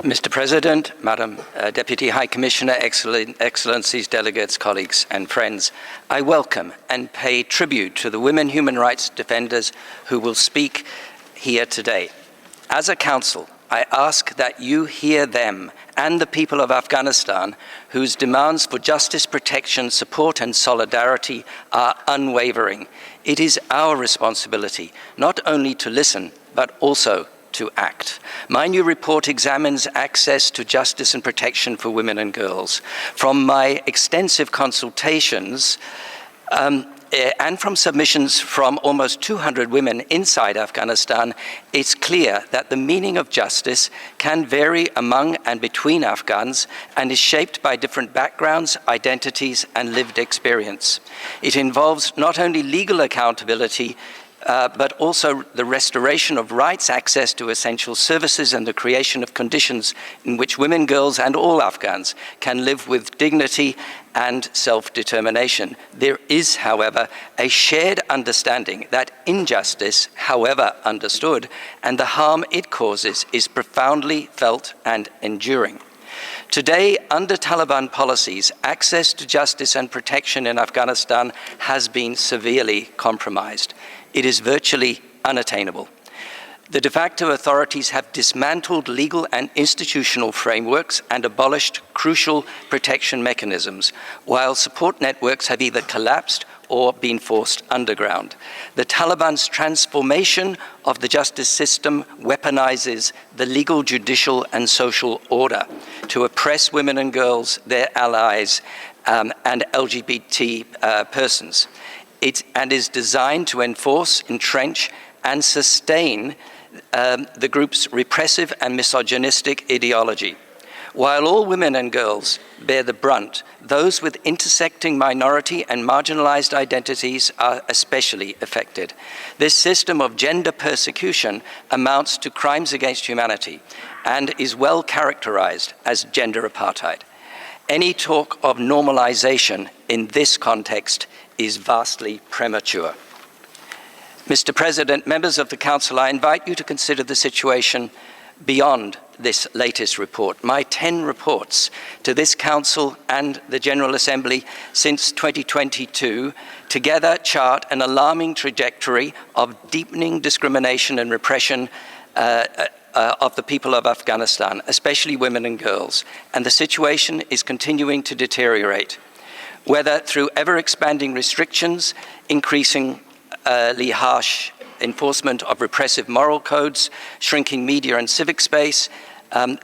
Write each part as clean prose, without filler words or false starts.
Mr. President, Madam Deputy High Commissioner, Excellencies, delegates, colleagues and friends, I welcome and pay tribute to the women human rights defenders who will speak here today. As a council, I ask that you hear them and the people of Afghanistan whose demands for justice, protection, support and solidarity are unwavering. It is our responsibility not only to listen, but also to act. My new report examines access to justice and protection for women and girls. From my extensive consultations and from submissions from almost 200 women inside Afghanistan, it's clear that the meaning of justice can vary among and between Afghans and is shaped by different backgrounds, identities, and lived experience. It involves not only legal accountability, but also the restoration of rights, access to essential services, and the creation of conditions in which women, girls, and all Afghans can live with dignity and self-determination. There is, however, a shared understanding that injustice, however understood, and the harm it causes is profoundly felt and enduring. Today, under Taliban policies, access to justice and protection in Afghanistan has been severely compromised. It is virtually unattainable. The de facto authorities have dismantled legal and institutional frameworks and abolished crucial protection mechanisms, while support networks have either collapsed or been forced underground. The Taliban's transformation of the justice system weaponizes the legal, judicial, and social order to oppress women and girls, their allies, and LGBT persons. And is designed to enforce, entrench, and sustain the group's repressive and misogynistic ideology. While all women and girls bear the brunt, those with intersecting minority and marginalized identities are especially affected. This system of gender persecution amounts to crimes against humanity and is well characterized as gender apartheid. Any talk of normalization in this context is vastly premature. Mr. President, members of the Council, I invite you to consider the situation beyond this latest report. My 10 reports to this Council and the General Assembly since 2022 together chart an alarming trajectory of deepening discrimination and repression of the people of Afghanistan, especially women and girls, and the situation is continuing to deteriorate. Whether through ever-expanding restrictions, increasingly harsh enforcement of repressive moral codes, shrinking media and civic space,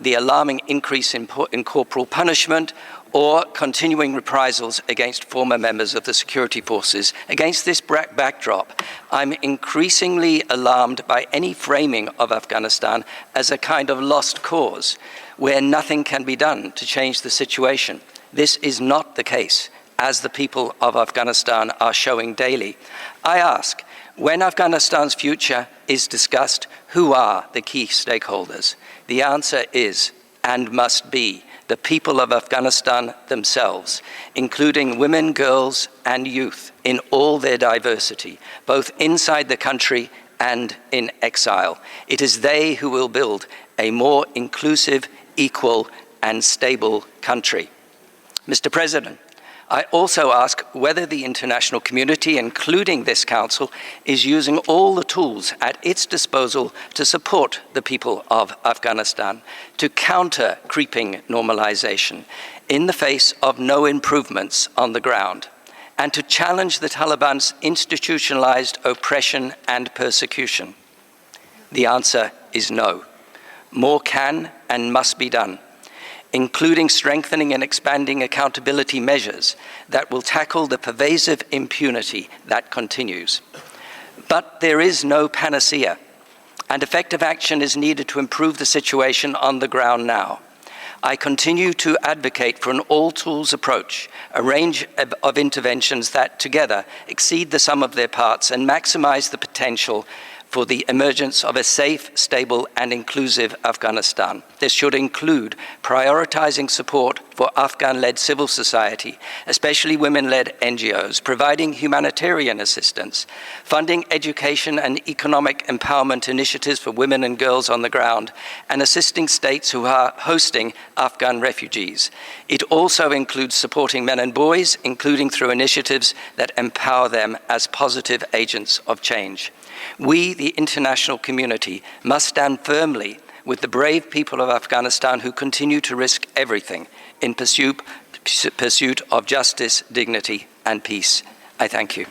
the alarming increase in corporal punishment, or continuing reprisals against former members of the security forces. Against this backdrop, I'm increasingly alarmed by any framing of Afghanistan as a kind of lost cause, where nothing can be done to change the situation. This is not the case, as the people of Afghanistan are showing daily. I ask, when Afghanistan's future is discussed, who are the key stakeholders? The answer is, and must be, the people of Afghanistan themselves, including women, girls, and youth in all their diversity, both inside the country and in exile. It is they who will build a more inclusive, equal, and stable country. Mr. President, I also ask whether the international community, including this Council, is using all the tools at its disposal to support the people of Afghanistan, to counter creeping normalization in the face of no improvements on the ground, and to challenge the Taliban's institutionalized oppression and persecution. The answer is no. More can and must be done, including strengthening and expanding accountability measures that will tackle the pervasive impunity that continues. But there is no panacea, and effective action is needed to improve the situation on the ground now. I continue to advocate for an all-tools approach, a range of interventions that together exceed the sum of their parts and maximize the potential for the emergence of a safe, stable, and inclusive Afghanistan. This should include prioritizing support for Afghan-led civil society, especially women-led NGOs, providing humanitarian assistance, funding education and economic empowerment initiatives for women and girls on the ground, and assisting states who are hosting Afghan refugees. It also includes supporting men and boys, including through initiatives that empower them as positive agents of change. We, the international community, must stand firmly with the brave people of Afghanistan who continue to risk everything in pursuit of justice, dignity, and peace. I thank you.